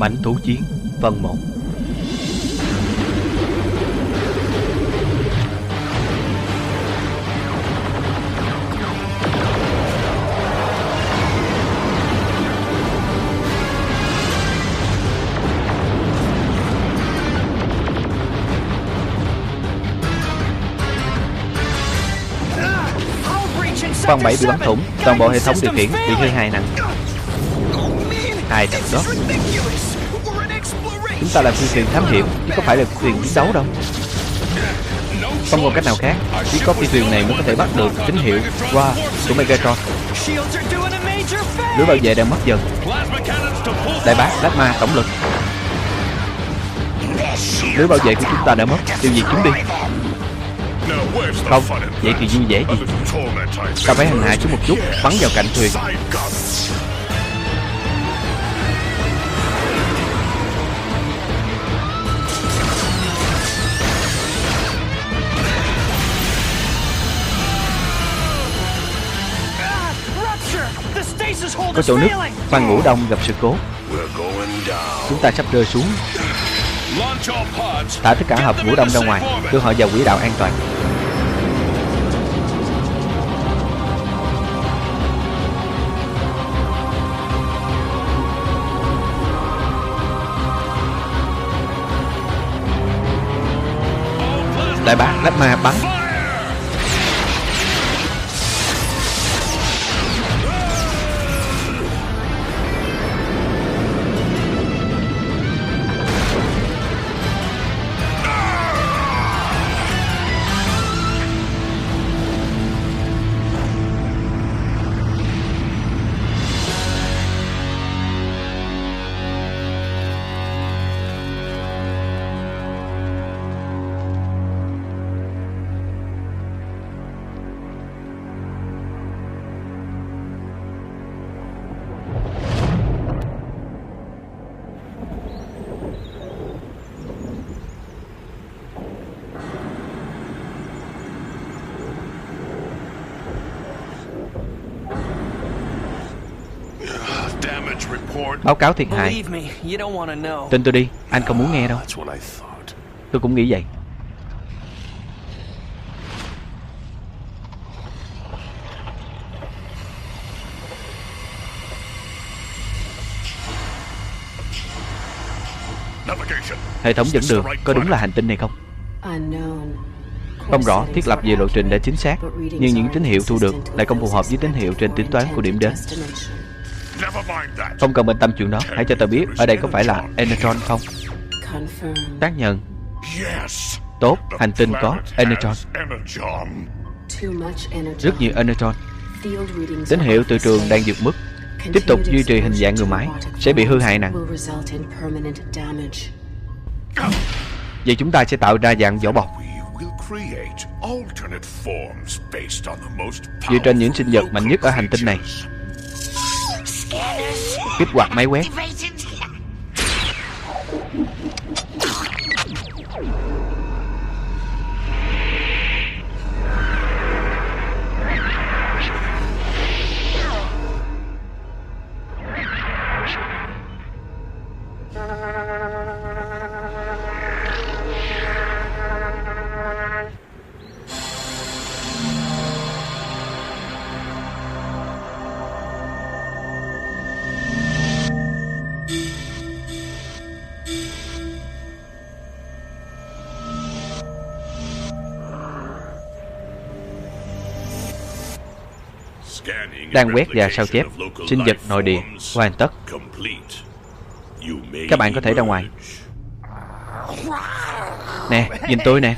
Mãnh Thú Chiến phần 1. Khoang 7 bị bắn thủng, toàn bộ hệ thống điều khiển bị hư hại nặng. Ai thật đó? Chúng ta là phi thuyền thám hiểm, chứ không phải là thuyền chiến đấu đâu. Không còn cách nào khác, chỉ có phi thuyền này mới có thể bắt được tín hiệu qua của Megatron. Lưới bảo vệ đang mất dần. Đại bác Plasma tổng lực. Lưới bảo vệ của chúng ta đã mất, tiêu diệt chúng đi. Không, vậy thì vui vẻ gì? Ta phải hành hạ chúng một chút, bắn vào cạnh thuyền. Có chỗ nứt, khoang ngủ đông gặp sự cố. Chúng ta sắp rơi xuống. Thả tất cả hộp ngủ đông ra ngoài, đưa họ vào quỹ đạo an toàn. Đại bác Plasma bắn. Báo cáo thiệt hại. Tin tôi đi, anh không muốn nghe đâu. Tôi cũng nghĩ vậy. Hệ thống dẫn đường, có đúng là hành tinh này không? Không rõ thiết lập về lộ trình đã chính xác, nhưng những tín hiệu thu được lại không phù hợp với tín hiệu trên tính toán của điểm đến. Không cần bận tâm chuyện đó, hãy cho tôi biết ở đây có phải là Enertron không? Xác nhận. Tốt, hành tinh có Enertron. Rất nhiều Enertron. Tín hiệu từ trường đang vượt mức. Tiếp tục duy trì hình dạng người máy sẽ bị hư hại nặng. Vậy chúng ta sẽ tạo ra dạng vỏ bọc dựa trên những sinh vật mạnh nhất ở hành tinh này. Kích hoạt máy quét. Đang quét và sao chép sinh vật nội địa hoàn tất. Các bạn có thể ra ngoài. Nè, nhìn tôi nè.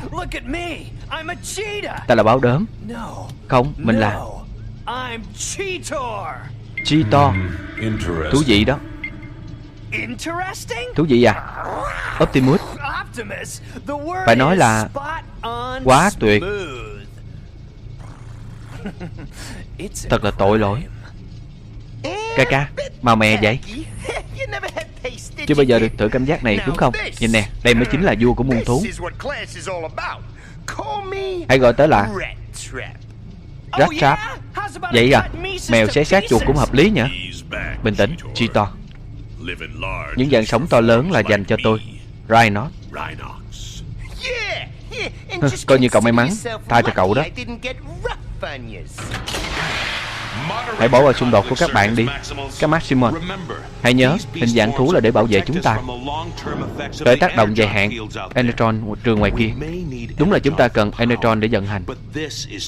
Ta là báo đốm. Không, mình là Cheetor. Thú vị đó. Thú vị à? Optimus. Phải nói là quá tuyệt. Thật là tội lỗi. Ca, màu mè vậy. Chưa bao giờ được thử cảm giác này đúng không? Nhìn nè, đây mới chính là vua của muôn thú. Hãy gọi tới là Rat Trap. Vậy à? Mèo xé xác chuột cũng hợp lý nhỉ? Bình tĩnh, Cheetor. Những dạng sống to lớn là dành cho tôi, Rhinox. Coi như cậu may mắn, tha cho cậu đó. Hãy bỏ vào xung đột của các bạn đi, các Maximum. Hãy nhớ, hình dạng thú là để bảo vệ chúng ta khỏi tác động dài hạn Enertron trường ngoài kia. Đúng là chúng ta cần Enertron để vận hành,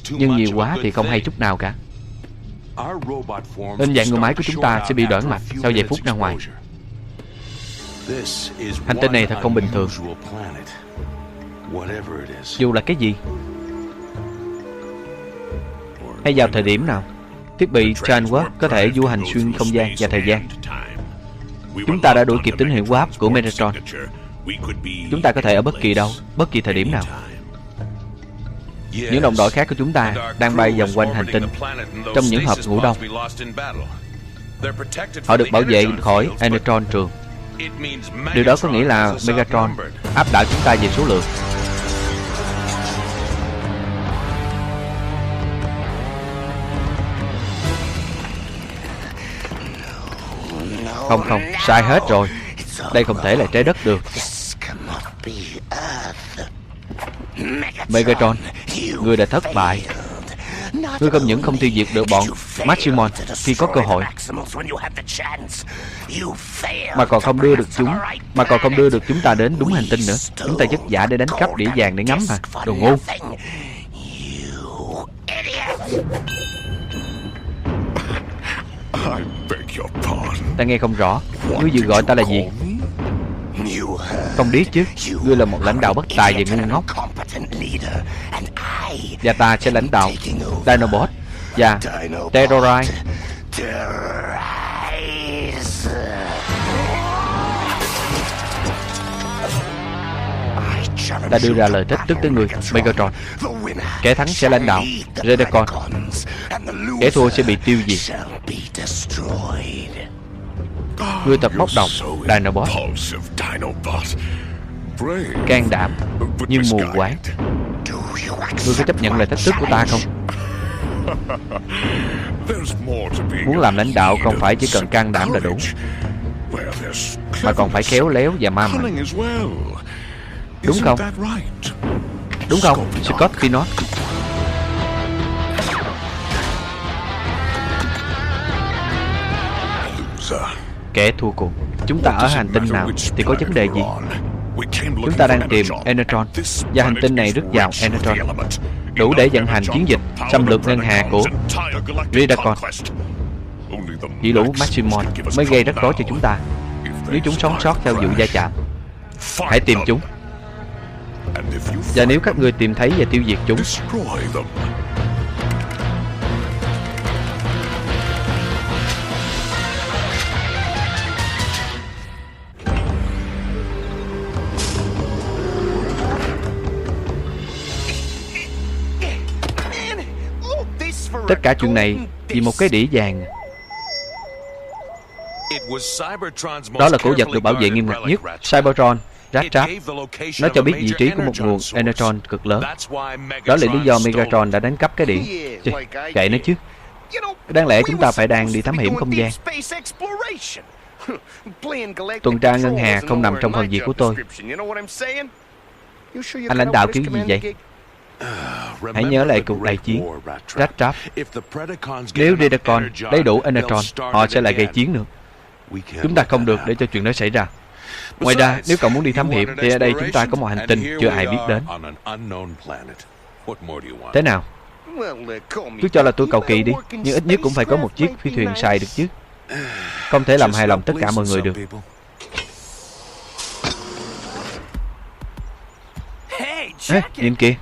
nhưng nhiều quá thì không hay chút nào cả. Hình dạng người máy của chúng ta sẽ bị đoản mạch sau vài phút ra ngoài. Hành tinh này thật không bình thường. Dù là cái gì, hay vào thời điểm nào, thiết bị Transport có thể du hành xuyên không gian và thời gian. Chúng ta đã đuổi kịp tín hiệu hô hấp của Megatron. Chúng ta có thể ở bất kỳ đâu, bất kỳ thời điểm nào. Những đồng đội khác của chúng ta đang bay vòng quanh hành tinh trong những hộp ngủ đông. Họ được bảo vệ khỏi Enertron trường. Điều đó có nghĩa là Megatron áp đảo chúng ta về số lượng. Không, sai hết rồi. Đây không thể là trái đất được. Megatron, ngươi đã thất bại. Ngươi không những không tiêu diệt được bọn Maximum khi có cơ hội, mà còn không đưa được chúng ta đến đúng hành tinh nữa. Chúng ta vất vả để đánh cắp đĩa vàng để ngắm mà. Đồ ngu. Ta nghe không rõ. Ngươi vừa gọi ta là gì? Không biết chứ. Ngươi là một lãnh đạo bất tài và ngu ngốc. Và ta sẽ lãnh đạo Dinobot và Terrorize. Ta đưa ra lời thách thức tới người, Megatron. Kẻ thắng sẽ lãnh đạo Redecon. Kẻ thua sẽ bị tiêu diệt. Ngươi thật bốc đồng, Dinobot. Can đảm nhưng mù quáng. Ngươi có chấp nhận lời thách thức của ta không? Muốn làm lãnh đạo không phải chỉ cần can đảm là đủ, mà còn phải khéo léo và ma mị. Đúng không? Đúng không, Scott Pinot? Kẻ thua cuộc. Chúng ta ở hành tinh nào thì có vấn đề gì? Chúng ta đang tìm Enertron, và hành tinh này rất giàu Enertron, đủ để vận hành chiến dịch xâm lược ngân hà của Redacon. Chỉ lũ Maximum mới gây rắc rối cho chúng ta. Nếu chúng sống sót sau vụ va chạm, hãy tìm chúng. Và nếu các ngươi tìm thấy và tiêu diệt chúng, tất cả chuyện này vì một cái đĩa vàng. Đó là cổ vật được bảo vệ nghiêm ngặt nhất, Cybertron Rattrap. Nó cho biết vị trí của một nguồn Enertron cực lớn. Đó là lý do Megatron đã đánh cắp cái đĩa. Kệ nó chứ. Đáng lẽ chúng ta phải đang đi thám hiểm không gian. Tuần tra ngân hà không nằm trong phần việc của tôi. Anh lãnh đạo kiểu gì vậy? Hãy nhớ lại cuộc đại chiến Rattrap. Nếu Redacon lấy đủ Enertron, họ sẽ lại gây chiến nữa. Chúng ta không được để cho chuyện đó xảy ra. Ngoài ra, nếu cậu muốn đi thám hiểm thì ở đây chúng ta có một hành tinh chưa ai biết đến. Thế nào? Cứ cho là tôi cầu kỳ đi, nhưng ít nhất cũng phải có một chiếc phi thuyền xài được chứ. Không thể làm hài lòng tất cả mọi người được. Ê, nhìn kìa.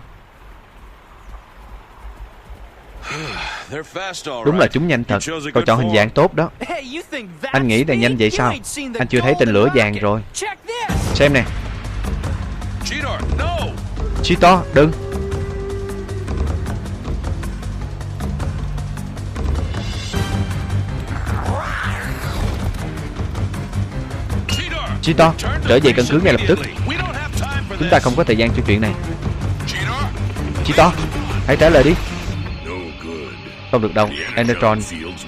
Đúng là chúng nhanh thật. Cậu chọn hình dạng tốt đó. Anh nghĩ là nhanh vậy sao? Anh chưa thấy tên lửa vàng rồi. Xem nè. Cheetor, đừng. Cheetor, trở về căn cứ ngay lập tức. Chúng ta không có thời gian cho chuyện này. Cheetor, hãy trả lời đi. Không được đâu, Enertron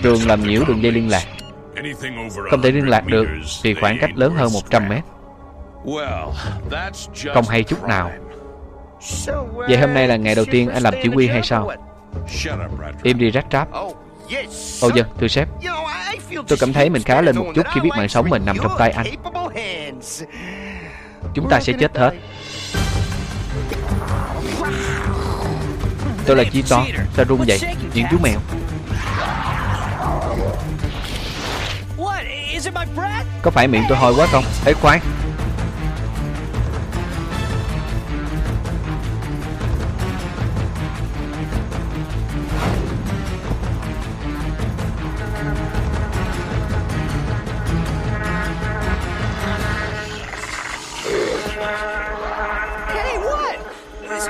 trường làm nhiễu đường dây liên lạc. Không thể liên lạc được vì khoảng cách lớn hơn 100 mét. Không hay chút nào. Vậy hôm nay là ngày đầu tiên anh làm chỉ huy hay sao? Im đi, Rattrap. Ồ vâng, thưa sếp. Tôi cảm thấy mình khá lên một chút khi biết mạng sống mình nằm trong tay anh. Chúng ta sẽ chết hết. Tôi là Cheetor. Sao run vậy? Những chú mèo. Có phải miệng tôi hôi quá không? Ê khoan.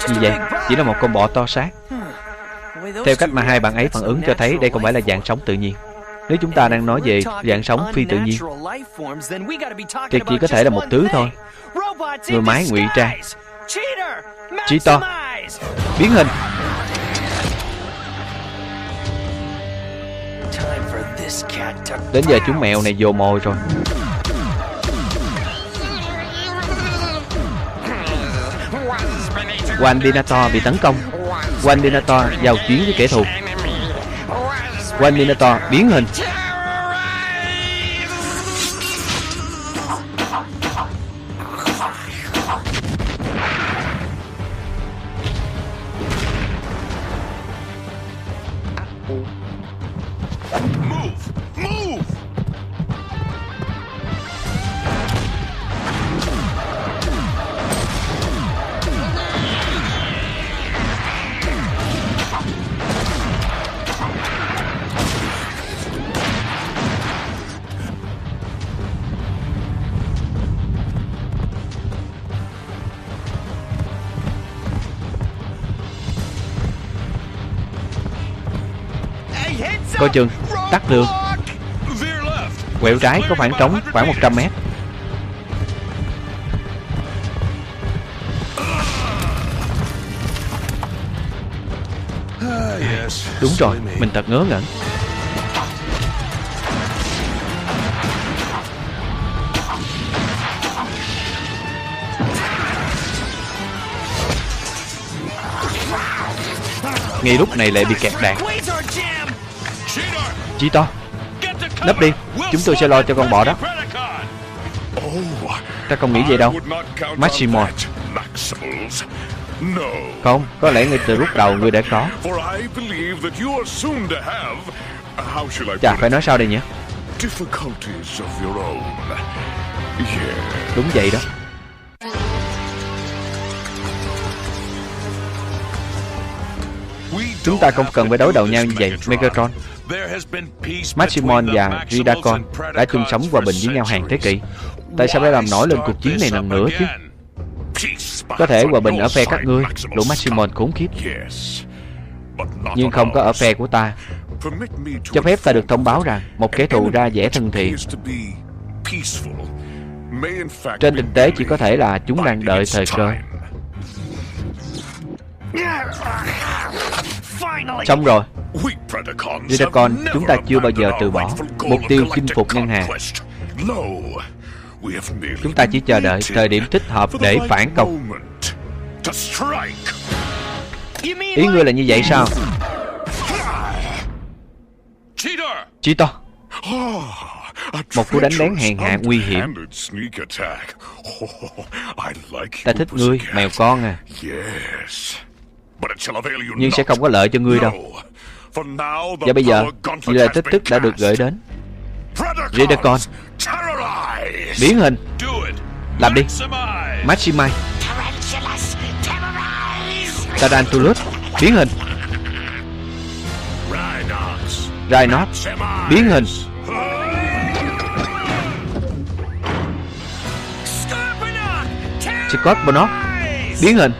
Gì vậy? Chỉ là một con bọ to xác. Theo cách mà hai bạn ấy phản ứng cho thấy đây không phải là dạng sống tự nhiên. Nếu chúng ta đang nói về dạng sống phi tự nhiên thì chỉ có thể là một thứ thôi. Người máy ngụy trang. Cheetor, biến hình. Đến giờ chú mèo này vồ mồi rồi. Wandinator bị tấn công. Wandinator giao chiến với kẻ thù. Wandinator biến hình. Coi chừng, tắt đường. Quẹo trái có khoảng trống khoảng 100 mét. Đúng rồi, mình thật ngớ ngẩn. Ngay lúc này lại bị kẹt đạn. Cheetor, nấp đi. Chúng tôi sẽ lo cho con bọ đó. Ta không nghĩ vậy đâu. Maximon. Không, có lẽ ngay từ lúc đầu ngươi đã có. Chà, phải nói sao đây nhỉ? Đúng vậy đó. Chúng ta không cần phải đối đầu nhau như vậy, Megatron. Maximon và Ridacon đã chung sống hòa bình với nhau hàng thế kỷ. Tại sao phải làm nổi lên cuộc chiến này lần nữa chứ? Có thể hòa bình ở phe các ngươi, lũ Maximon khốn khiếp, nhưng không có ở phe của ta. Cho phép ta được thông báo rằng một kẻ thù ra vẻ thân thiện. Trên thực tế chỉ có thể là chúng đang đợi thời cơ. Xong rồi. Ridacon, chúng ta chưa bao giờ từ bỏ mục tiêu chinh phục ngân hàng. Chúng ta chỉ chờ đợi thời điểm thích hợp để phản công. Ý ngươi là như vậy sao? Cheetor, một cú đánh lén hèn hạ nguy hiểm. Ta thích ngươi, mèo con à. Nhưng sẽ không có lợi cho ngươi đâu. Và bây giờ, vì lời thách thức đã được gửi đến. Ridacon, biến hình. Làm đi. Maximize. Tarantulus, biến hình. Rhinox, biến hình. Scorponok, biến hình.